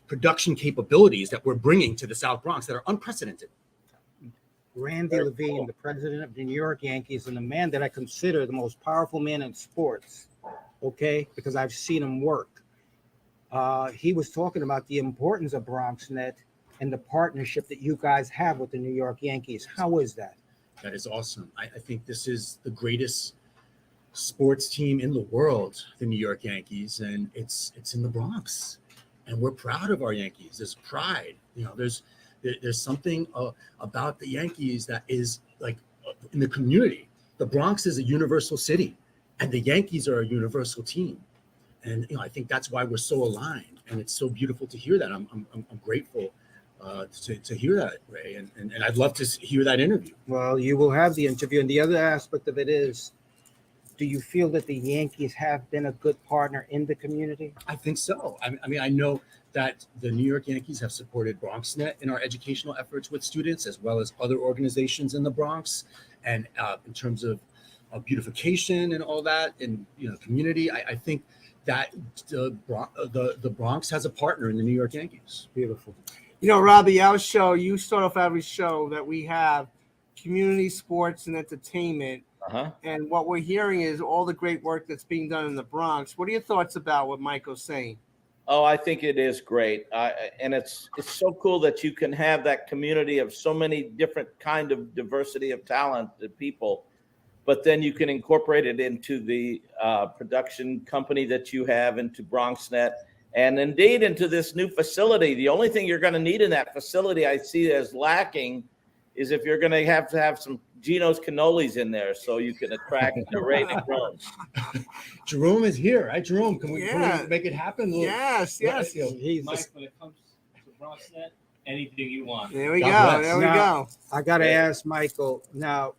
production capabilities that we're bringing to the South Bronx that are unprecedented. Randy Levine, the president of the New York Yankees, and the man that I consider the most powerful man in sports, okay, because I've seen him work. He was talking about the importance of Bronxnet and the partnership that you guys have with the New York Yankees. How is that? That is awesome. I think this is the greatest sports team in the world, the New York Yankees, and it's in the Bronx, and we're proud of our Yankees. There's pride. You know, there's something about the Yankees that is like in the community. The Bronx is a universal city, and the Yankees are a universal team. And you know, I think that's why we're so aligned, and it's so beautiful to hear that. I'm grateful to hear that, Ray, and I'd love to hear that interview. Well, you will have the interview, and the other aspect of it is, do you feel that the Yankees have been a good partner in the community? I think so. I mean, I know that the New York Yankees have supported Bronxnet in our educational efforts with students, as well as other organizations in the Bronx, and in terms of beautification and all that, and you know, community. I think that the Bronx has a partner in the New York Yankees. Beautiful. You know, Robby, our show, you start off every show that we have community, sports, and entertainment. And what we're hearing is all the great work that's being done in the Bronx. What are your thoughts about what Michael's saying? Oh, I think it is great. And it's so cool that you can have that community of so many different kind of diversity of talented people, but then you can incorporate it into the production company that you have, into Bronxnet, and indeed into this new facility. The only thing you're going to need in that facility I see as lacking is if you're going to have some Gino's cannolis in there so you can attract the Ray Negron. Jerome is here, right? Jerome, can we make it happen? Yes. Mike, when it comes to Bronxnet, anything you want. There we go. I got to ask Michael, now,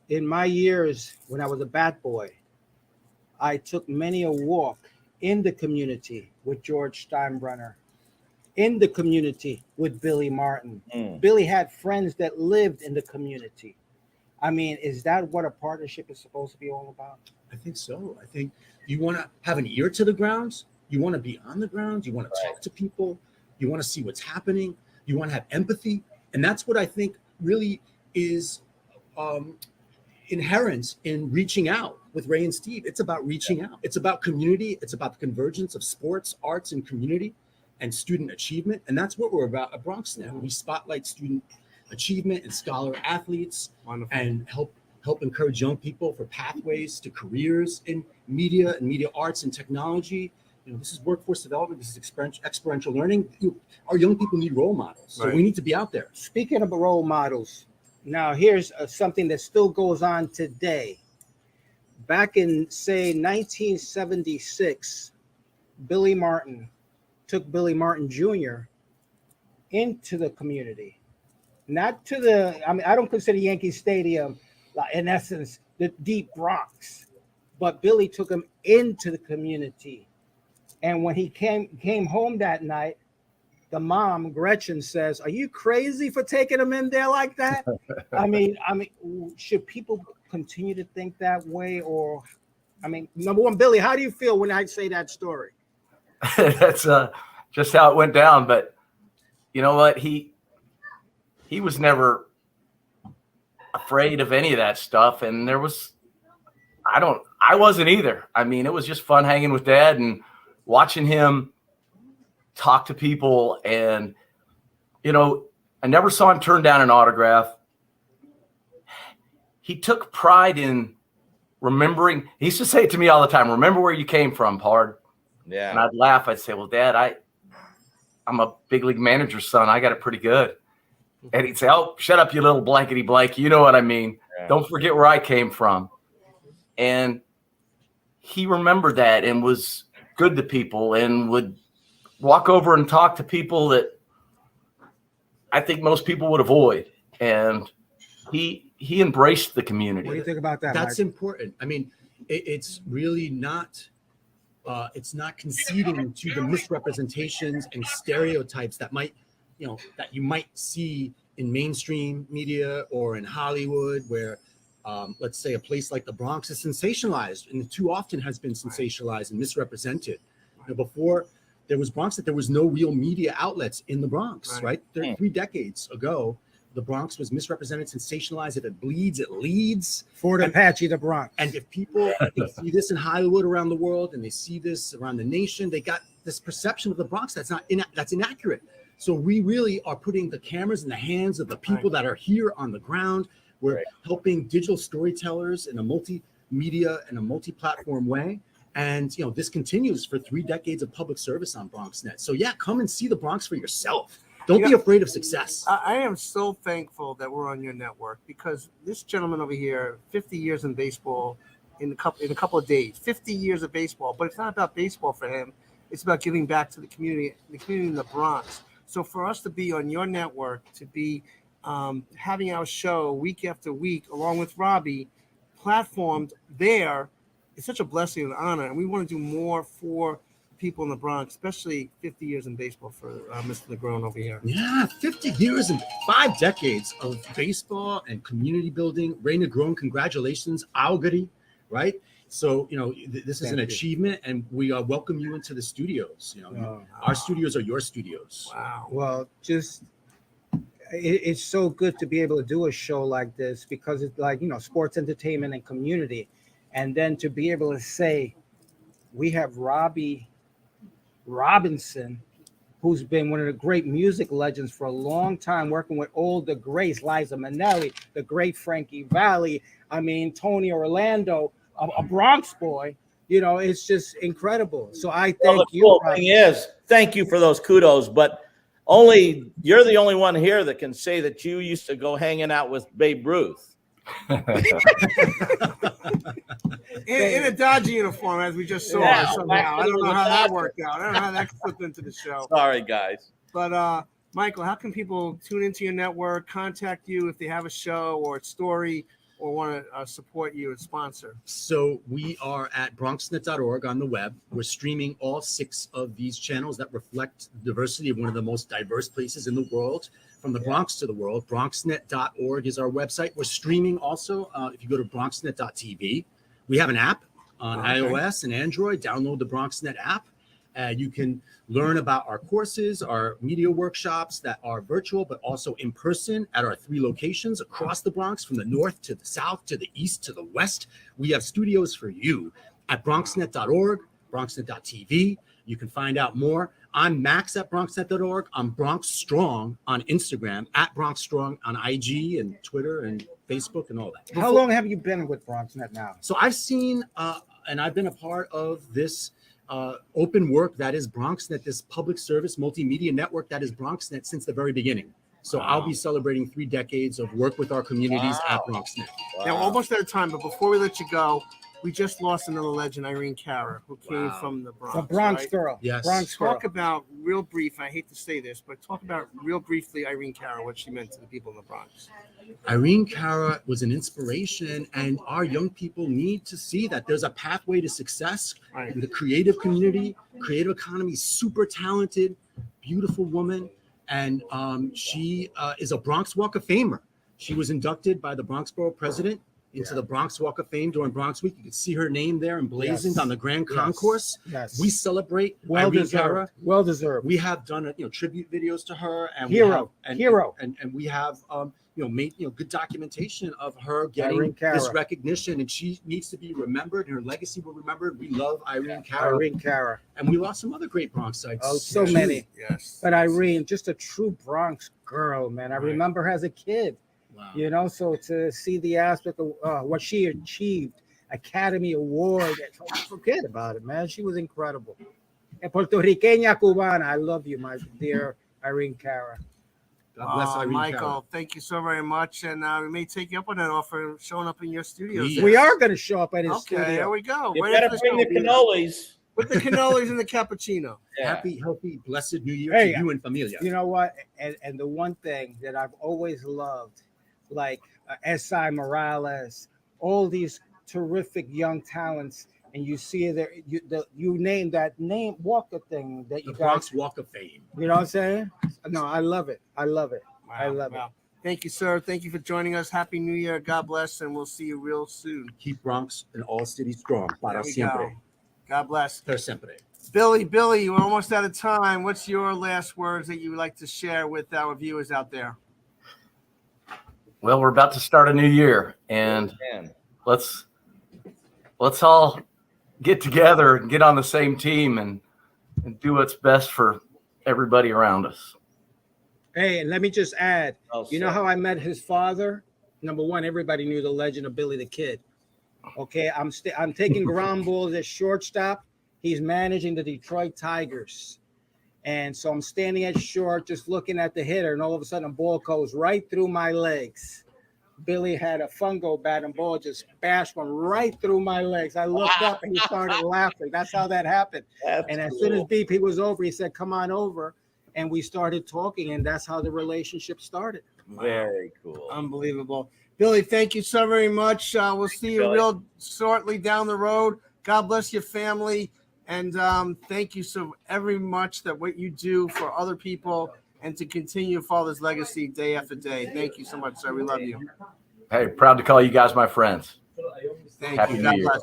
in my years when I was a bat boy, I took many a walk in the community with George Steinbrenner, in the community with Billy Martin. Billy had friends that lived in the community. I mean, is that what a partnership is supposed to be all about? I think so. I think you want to have an ear to the grounds. You want to be on the grounds. You want to talk to people. You want to see what's happening. You want to have empathy. And that's what I think really is inherent in reaching out with Ray and Steve. It's about reaching out. It's about community. It's about the convergence of sports, arts, and community and student achievement. And that's what we're about at Bronxnet. We spotlight student achievement and scholar athletes. Wonderful. And help encourage young people for pathways to careers in media and media arts and technology. You know, this is workforce development. This is experiential learning. Our young people need role models. So we need to be out there. Speaking of role models, now here's something that still goes on today. Back in, say, 1976, Billy Martin took Billy Martin Jr. into the community. Not to the, I mean, I don't consider Yankee Stadium, in essence, the deep Bronx, but Billy took him into the community. And when he came home that night, the mom, Gretchen, says, "Are you crazy for taking him in there like that?" I mean, should people continue to think that way? Or, I mean, number one, Billy, how do you feel when I say that story? That's just how it went down. But you know what? He was never afraid of any of that stuff. And there was, I wasn't either. I mean, it was just fun hanging with Dad and watching him talk to people. And, you know, I never saw him turn down an autograph. He took pride in remembering. He used to say it to me all the time. "Remember where you came from, Pard." Yeah. And I'd laugh. I'd say, "Well, Dad, I'm a big league manager's son. I got it pretty good." And he'd say, "Oh, shut up, you little blankety blank. You know what I mean. Yeah. Don't forget where I came from." And he remembered that and was good to people and would walk over and talk to people that I think most people would avoid. And he embraced the community. What do you think about that? That's Mike? important. I mean, it's really not. It's not conceding to the misrepresentations and stereotypes that you might see in mainstream media or in Hollywood, where let's say a place like the Bronx is sensationalized, and too often has been sensationalized and misrepresented. Before there was Bronxnet, there was no real media outlets in the Bronx, right? 3 decades ago, the Bronx was misrepresented, sensationalized. If it bleeds, it leads. Fort Apache, the Bronx. And if people see this in Hollywood around the world, and they see this around the nation, they got this perception of the Bronx that's that's inaccurate. So we really are putting the cameras in the hands of the people that are here on the ground. We're helping digital storytellers in a multimedia and a multi-platform way. And this continues for 3 decades of public service on Bronxnet. So yeah, come and see the Bronx for yourself. Don't be afraid of success. I am so thankful that we're on your network, because this gentleman over here, 50 years in baseball in a couple of days, 50 years of baseball, but it's not about baseball for him. It's about giving back to the community in the Bronx. So for us to be on your network, to be having our show week after week, along with Robby, platformed there, it's such a blessing and honor. And we want to do more for people in the Bronx, especially 50 years in baseball for Mr. Negron over here. Yeah, 50 years and 5 decades of baseball and community building. Ray Negron, congratulations, Algary, right? So, this is an achievement, and we welcome you into the studios. Our studios are your studios. Wow. Well, it's so good to be able to do a show like this, because it's like, sports, entertainment, and community. And then to be able to say, we have Robby Robinson, who's been one of the great music legends for a long time, working with all the greats, Liza Minnelli, the great Frankie Valli, Tony Orlando, a Bronx boy. It's just incredible. So I thank you. The cool thing is, thank you for those kudos, but you're the only one here that can say that you used to go hanging out with Babe Ruth. in a Dodger uniform, as we just saw somehow. I don't know how that worked out. I don't know how that slipped into the show. Sorry, guys. But Michael, how can people tune into your network, contact you if they have a show or a story, or want to support you and sponsor? So we are at bronxnet.org on the web. We're streaming all 6 of these channels that reflect the diversity of one of the most diverse places in the world, from the Bronx to the world. Bronxnet.org is our website. We're streaming also. If you go to bronxnet.tv, we have an app on iOS and Android. Download the Bronxnet app. You can learn about our courses, our media workshops that are virtual, but also in person at our 3 locations across the Bronx, from the north to the south to the east to the west. We have studios for you at bronxnet.org, bronxnet.tv. You can find out more. I'm Max at bronxnet.org. I'm Bronx Strong on Instagram, at Bronx Strong on IG and Twitter and Facebook and all that. How long have you been with Bronxnet now? So I've seen and I've been a part of this open work that is Bronxnet, this public service multimedia network that is Bronxnet since the very beginning. So I'll be celebrating 3 decades of work with our communities at Bronxnet. Now, almost out of time, but before we let you go, we just lost another legend, Irene Cara, who came from the Bronx. The Bronx right? girl. Yes. Bronx girl. Talk about real brief. I hate to say this, but talk about real briefly Irene Cara, what she meant to the people in the Bronx. Irene Cara was an inspiration, and our young people need to see that there's a pathway to success in the creative community, creative economy. Super talented, beautiful woman, and she is a Bronx Walk of Famer. She was inducted by the Bronx Borough president into the Bronx Walk of Fame during Bronx Week. You can see her name there emblazoned on the Grand Concourse. Yes. We celebrate Well Irene deserved. Cara. Well deserved. We have done tribute videos to her, and Hero. and we have made good documentation of her getting Irene Cara. this recognition, and she needs to be remembered. Her legacy will be remembered. We love Irene Cara. Irene Cara. And we lost some other great Bronxites. Oh, so many. Yes. But Irene, just a true Bronx girl, man. I remember her as a kid. Wow. So to see the aspect of what she achieved, Academy Award, forget about it, man. She was incredible. And Puerto Riqueña Cubana, I love you, my dear Irene Cara. God bless Irene Michael, Cara. thank you so very much. And we may take you up on that offer, showing up in your studios. We are going to show up at his studio. Okay, there we go. You Right better after bring the show. cannolis. With the cannolis and the cappuccino. Happy, healthy, blessed New Year Hey, to you and familia. You know what? And the one thing that I've always loved, like S.I. Morales, all these terrific young talents, and you see there, you name that name, Walker thing that you The got. Bronx Walk of Fame. You know what I'm saying? No, I love it. I love it. I love it. Thank you, sir. Thank you for joining us. Happy New Year. God bless, and we'll see you real soon. Keep Bronx and all cities strong. Para There we siempre. go. God bless. Per sempre. Billy, we're almost out of time. What's your last words that you would like to share with our viewers out there? Well, we're about to start a new year, and let's all get together and get on the same team and do what's best for everybody around us. Hey, and let me just add, you know sir. how I met his father? Number one, everybody knew the legend of Billy the Kid. Okay, I'm taking ground balls at shortstop. He's managing the Detroit Tigers. And so I'm standing at short, just looking at the hitter, and all of a sudden a ball goes right through my legs. Billy had a fungo bat and ball just bashed one right through my legs. I looked up and he started laughing. That's how that happened. And as soon as BP was over, he said, "Come on over." And we started talking, and that's how the relationship started. Very cool. Unbelievable. Billy, thank you so very much. We'll see you Billy. real shortly down the road. God bless your family. And thank you so very much that what you do for other people and to continue your father's legacy day after day. Thank you so much, sir. We love you. Hey, proud to call you guys my friends. Thank Happy you. New God Year. bless.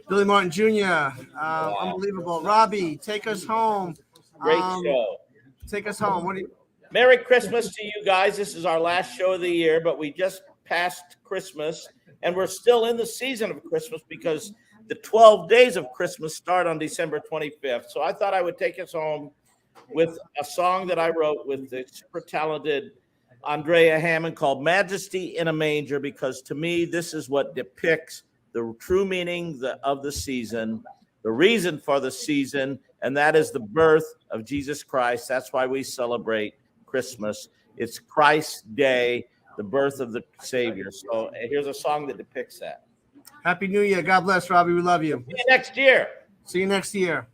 Billy Martin Jr., unbelievable. Robbie, take us home. Great show. Take us home. What do you? Merry Christmas to you guys. This is our last show of the year, but we just passed Christmas, and we're still in the season of Christmas because the 12 days of Christmas start on December 25th. So I thought I would take us home with a song that I wrote with the super talented Andrea Hammond called Majesty in a Manger, because to me, this is what depicts the true meaning of the season, the reason for the season, and that is the birth of Jesus Christ. That's why we celebrate Christmas. It's Christ's Day, the birth of the Savior. So here's a song that depicts that. Happy New Year. God bless, Robbie. We love you. See you next year. See you next year.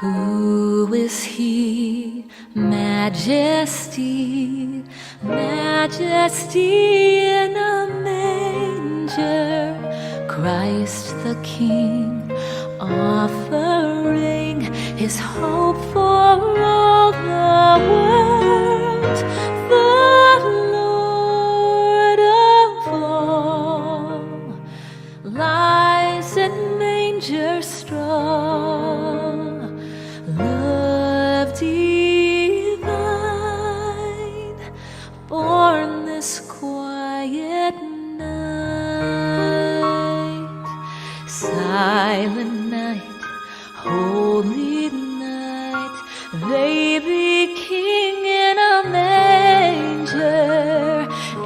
Who is he? Majesty, majesty in a manger, Christ the King, offering his hope for all the world, the Lord of all, lies in manger straw. Love divine, born this quiet night, silent night, holy night, baby king in a manger,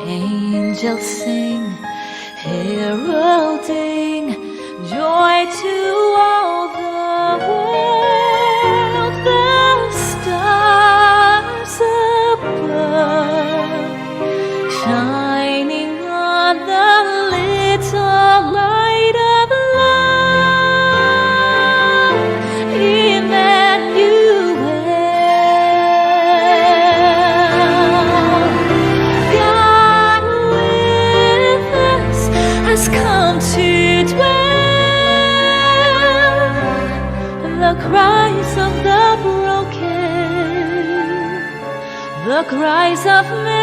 angels sing, heralding joy to all the world, the stars above, shining on the little light of love, Emmanuel, God with us has come to dwell. The cries of the broken, the cries of men.